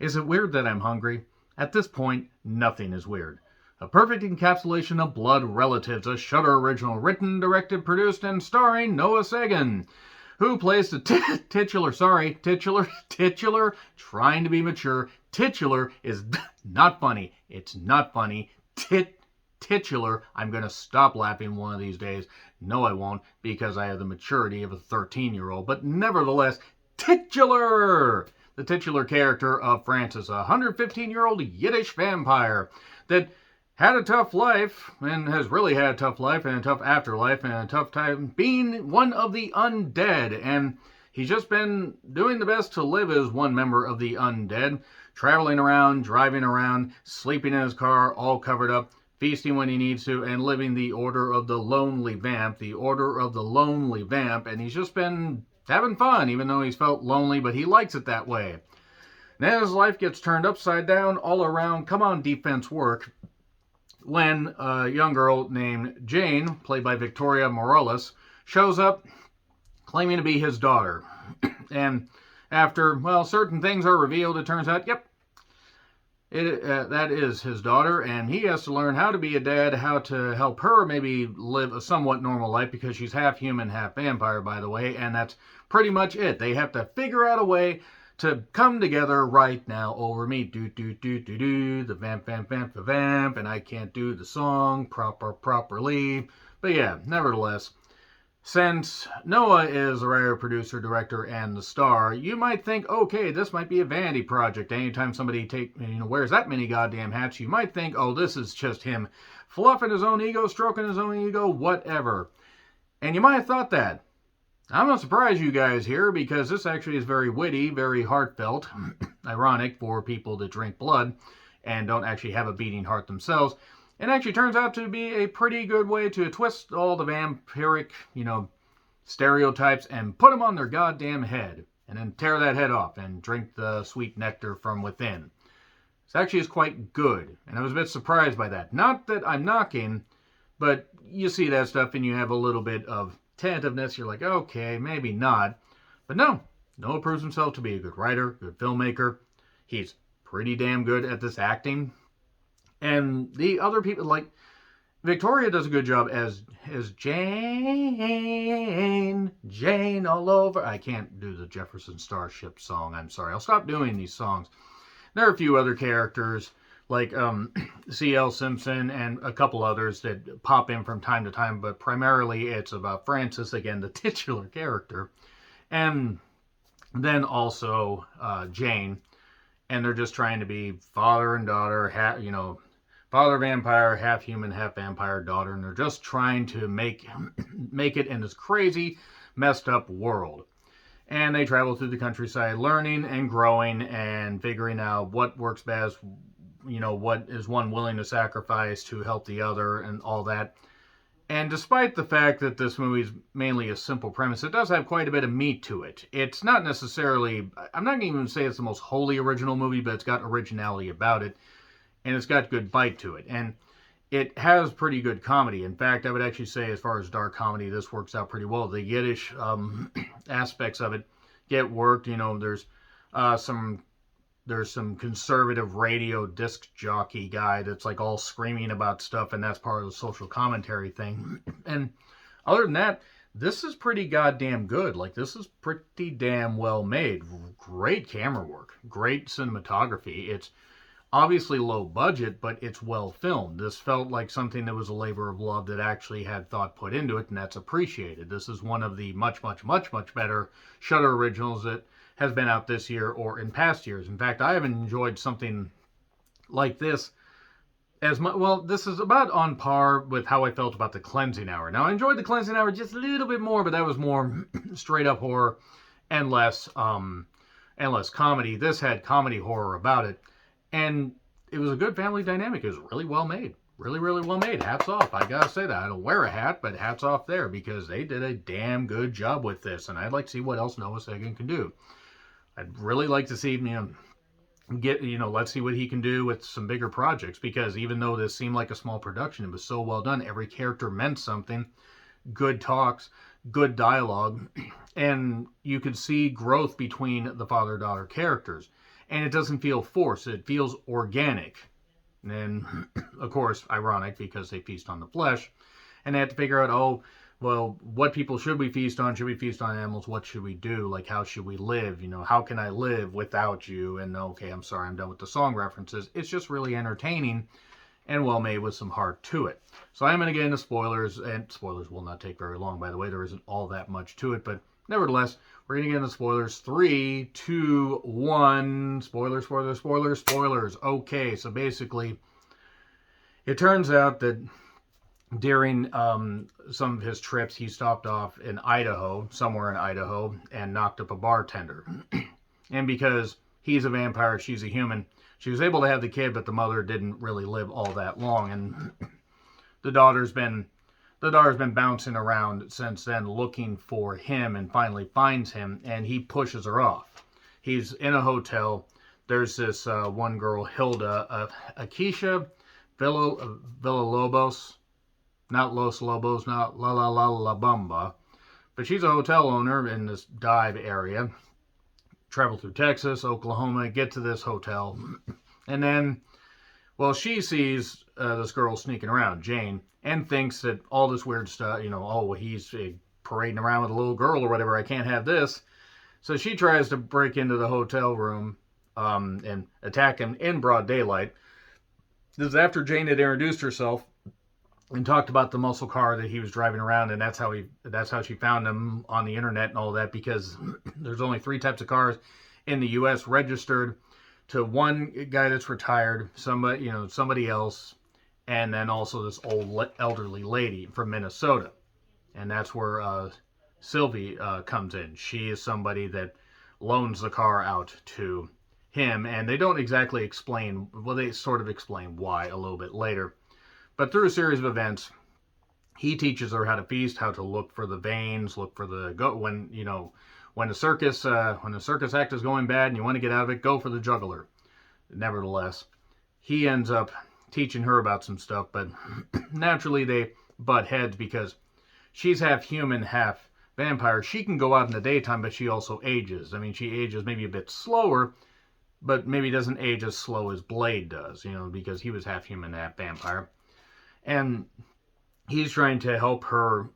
Is it weird that I'm hungry? At this point, nothing is weird. A perfect encapsulation of Blood Relatives, a Shudder original, written, directed, produced, and starring Noah Sagan, who plays the titular, trying to be mature. Titular is not funny. It's not funny. Titular, I'm going to stop laughing one of these days. No, I won't, because I have the maturity of a 13-year-old. But nevertheless, titular! The titular character of Francis, a 115-year-old Yiddish vampire that had a tough life, and has really had a tough life, and a tough afterlife, and a tough time being one of the undead. And he's just been doing the best to live as one member of the undead, traveling around, driving around, sleeping in his car, all covered up, feasting when he needs to, and living the order of the lonely vamp, and he's just been having fun, even though he's felt lonely, but he likes it that way. Then his life gets turned upside down, all around, come on defense work, when a young girl named Jane, played by Victoria Morales, shows up claiming to be his daughter. And after, well, certain things are revealed, it turns out, yep, that is his daughter, and he has to learn how to be a dad, how to help her maybe live a somewhat normal life, because she's half human, half vampire, by the way, and that's pretty much it. They have to figure out a way to come together right now over me. The vamp, and I can't do the song properly. But yeah, nevertheless, since Noah is the writer, producer, director, and the star, you might think, okay, this might be a vanity project. Anytime somebody wears that many goddamn hats, you might think, oh, this is just him fluffing his own ego, stroking his own ego, whatever. And you might have thought that. I'm not surprised you guys here, because this actually is very witty, very heartfelt, ironic for people that drink blood and don't actually have a beating heart themselves. It actually turns out to be a pretty good way to twist all the vampiric, stereotypes and put them on their goddamn head, and then tear that head off and drink the sweet nectar from within. This actually is quite good, and I was a bit surprised by that. Not that I'm knocking, but you see that stuff and you have a little bit of tentativeness. You're like, okay, maybe not. But no, Noah proves himself to be a good writer, good filmmaker. He's pretty damn good at this acting. And the other people, like Victoria, does a good job as Jane all over. I can't do the Jefferson Starship song. I'm sorry. I'll stop doing these songs. There are a few other characters like C.L. Simpson and a couple others that pop in from time to time, but primarily it's about Francis, again, the titular character, and then also Jane, and they're just trying to be father and daughter, father vampire, half human, half vampire daughter, and they're just trying to make it in this crazy, messed up world. And they travel through the countryside, learning and growing and figuring out what works best, what is one willing to sacrifice to help the other and all that. And despite the fact that this movie is mainly a simple premise, it does have quite a bit of meat to it. It's not necessarily, I'm not going to even say it's the most wholly original movie, but it's got originality about it. And it's got good bite to it. And it has pretty good comedy. In fact, I would actually say, as far as dark comedy, this works out pretty well. The Yiddish aspects of it get worked. There's some conservative radio disc jockey guy that's like all screaming about stuff, and that's part of the social commentary thing. And other than that, this is pretty goddamn good. Like, this is pretty damn well made. Great camera work. Great cinematography. It's obviously low budget, but it's well filmed. This felt like something that was a labor of love that actually had thought put into it, and that's appreciated. This is one of the much, much, much, much better Shudder originals that has been out this year or in past years. In fact, I haven't enjoyed something like this as much. Well, this is about on par with how I felt about The Cleansing Hour. Now, I enjoyed The Cleansing Hour just a little bit more, but that was more straight up horror and less comedy. This had comedy horror about it. And it was a good family dynamic. It was really well made. Really, really well made. Hats off. I gotta say that. I don't wear a hat, but hats off there, because they did a damn good job with this. And I'd like to see what else Noah Sagan can do. I'd really like to see him let's see what he can do with some bigger projects, because even though this seemed like a small production, it was so well done. Every character meant something. Good talks, good dialogue, and you could see growth between the father-daughter characters. and it doesn't feel forced. It feels organic. And of course, ironic because they feast on the flesh, and they have to figure out, oh, well, what people should we feast on? Should we feast on animals? What should we do? Like, how should we live? You know, how can I live without you? And okay, I'm sorry, I'm done with the song references. It's just really entertaining and well made with some heart to it. So I'm going to get into spoilers, and spoilers will not take very long, by the way. There isn't all that much to it, but nevertheless, we're going to get into spoilers. 3, 2, 1. Spoilers, spoilers, spoilers, spoilers. Okay, so basically, it turns out that during some of his trips, he stopped off in Idaho, somewhere in Idaho, and knocked up a bartender. And because he's a vampire, she's a human, she was able to have the kid, but the mother didn't really live all that long. And the daughter's been bouncing around since then looking for him, and finally finds him, and he pushes her off. He's in a hotel. There's this one girl, Hilda, Akeisha Villalobos. Not Los Lobos, not La La La La Bamba. But she's a hotel owner in this dive area. Travel through Texas, Oklahoma, get to this hotel. And then, well, she sees this girl sneaking around, Jane, and thinks that all this weird stuff, you know, oh, he's parading around with a little girl or whatever, I can't have this. So she tries to break into the hotel room and attack him in broad daylight. This is after Jane had introduced herself and talked about the muscle car that he was driving around, and that's how she found him on the internet and all that, because there's only 3 types of cars in the U.S. registered to one guy that's retired, somebody else, and then also this old elderly lady from Minnesota, and that's where Sylvie comes in. She is somebody that loans the car out to him, and they don't exactly explain. Well, they sort of explain why a little bit later. But through a series of events, he teaches her how to feast, how to look for the veins, look for the when the circus act is going bad and you want to get out of it, go for the juggler. Nevertheless, he ends up teaching her about some stuff, but naturally they butt heads because she's half human, half vampire. She can go out in the daytime, but she also ages. I mean, she ages maybe a bit slower, but maybe doesn't age as slow as Blade does, because he was half human, half vampire. And he's trying to help her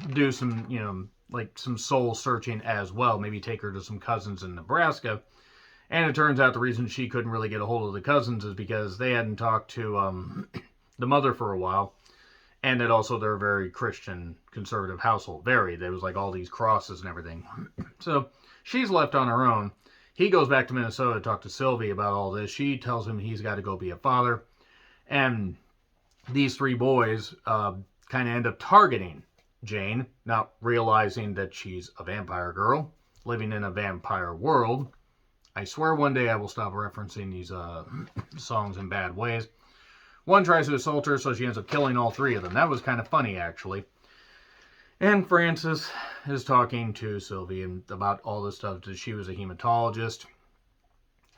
do some, some soul searching as well. Maybe take her to some cousins in Nebraska. And it turns out the reason she couldn't really get a hold of the cousins is because they hadn't talked to the mother for a while. And that also they're a very Christian, conservative household. Very. There was like all these crosses and everything. So she's left on her own. He goes back to Minnesota to talk to Sylvie about all this. She tells him he's got to go be a father. And these 3 boys kind of end up targeting Jane, not realizing that she's a vampire girl living in a vampire world. I swear one day I will stop referencing these songs in bad ways. One tries to assault her, so she ends up killing all 3 of them. That was kind of funny, actually. And Frances is talking to Sylvie about all this stuff, that she was a hematologist,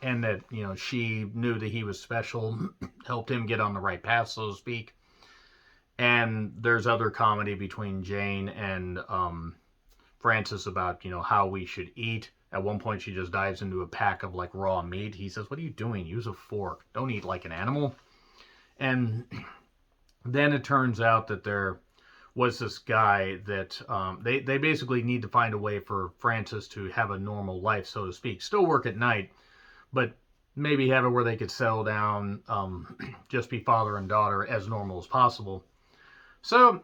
and that, she knew that he was special, helped him get on the right path, so to speak. And there's other comedy between Jane and Frances about, how we should eat. At one point, she just dives into a pack of, raw meat. He says, what are you doing? Use a fork. Don't eat like an animal. And then it turns out that there was this guy that they basically need to find a way for Frances to have a normal life, so to speak. Still work at night, but maybe have it where they could settle down, just be father and daughter as normal as possible. So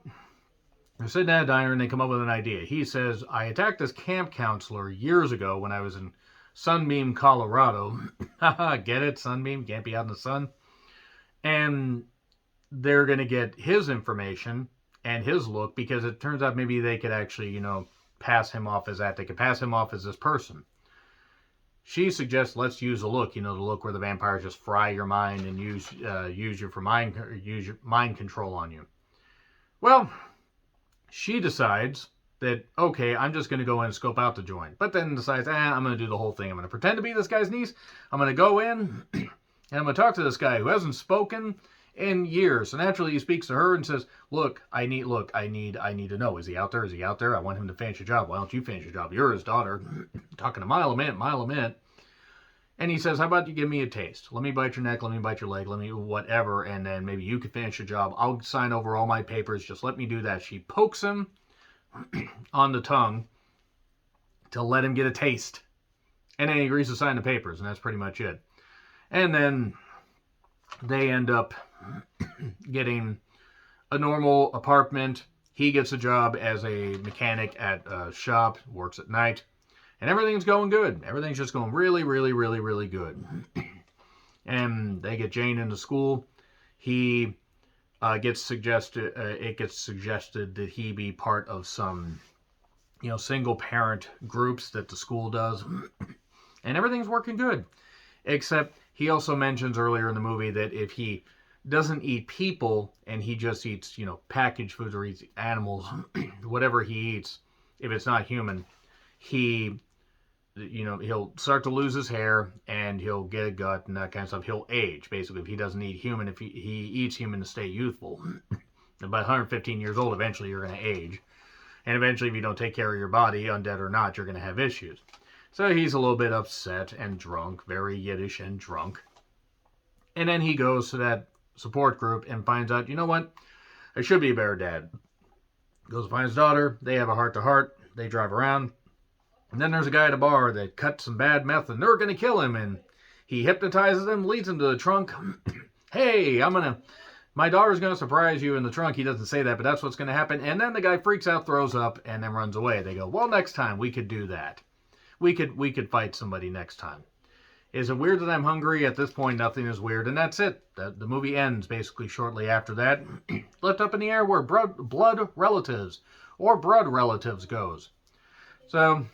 they're sitting at a diner and they come up with an idea. He says, I attacked this camp counselor years ago when I was in Sunbeam, Colorado. Haha, get it? Sunbeam? Can't be out in the sun. And they're going to get his information and his look, because it turns out maybe they could actually, pass him off as that. They could pass him off as this person. She suggests, let's use a look, the look where the vampires just fry your mind and use your mind control on you. Well, she decides that, okay, I'm just going to go in and scope out the joint. But then decides, I'm going to do the whole thing. I'm going to pretend to be this guy's niece. I'm going to go in and I'm going to talk to this guy who hasn't spoken in years. So naturally he speaks to her and says, I need to know. Is he out there? Is he out there? I want him to finish your job. Why don't you finish your job? You're his daughter. Talking a mile a minute. And he says, how about you give me a taste? Let me bite your neck, let me bite your leg, let me whatever, and then maybe you can finish the job. I'll sign over all my papers. Just let me do that. She pokes him on the tongue to let him get a taste. And then he agrees to sign the papers, and that's pretty much it. And then they end up getting a normal apartment. He gets a job as a mechanic at a shop, works at night. And everything's going good. Everything's just going really, really, really, really good. And they get Jane into school. He it gets suggested that he be part of some, single parent groups that the school does. And everything's working good. Except he also mentions earlier in the movie that if he doesn't eat people and he just eats, packaged foods or eats animals, whatever he eats, if it's not human, he'll start to lose his hair and he'll get a gut and that kind of stuff. He'll age, basically, if he doesn't eat human. If he eats human to stay youthful. About 115 years old, eventually you're going to age. And eventually, if you don't take care of your body, undead or not, you're going to have issues. So he's a little bit upset and drunk, very Yiddish and drunk. And then he goes to that support group and finds out, you know what? I should be a better dad. Goes to find his daughter. They have a heart-to-heart. They drive around. And then there's a guy at a bar that cut some bad meth and they're going to kill him. And he hypnotizes him, leads him to the trunk. Hey, my daughter's going to surprise you in the trunk. He doesn't say that, but that's what's going to happen. And then the guy freaks out, throws up, and then runs away. They go, well, next time we could do that. We could fight somebody next time. Is it weird that I'm hungry? At this point, nothing is weird. And that's it. The movie ends basically shortly after that. Left up in the air where blood relatives goes. So,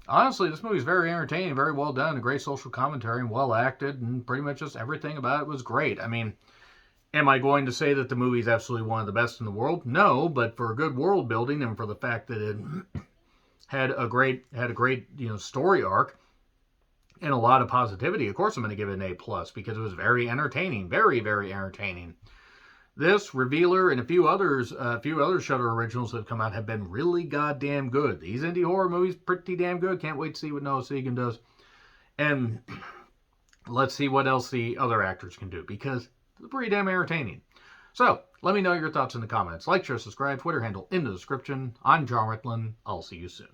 honestly, this movie is very entertaining, very well done, a great social commentary, and well acted, and pretty much just everything about it was great. I mean, am I going to say that the movie is absolutely one of the best in the world? No, but for good world building and for the fact that it had a great story arc and a lot of positivity, of course I'm going to give it an A+, because it was very entertaining, very, very entertaining. This, Revealer, and a few other Shudder originals that have come out have been really goddamn good. These indie horror movies, pretty damn good. Can't wait to see what Noah Segan does. And let's see what else the other actors can do, because it's pretty damn entertaining. So, let me know your thoughts in the comments. Like, share, subscribe, Twitter handle in the description. I'm John Rickland. I'll see you soon.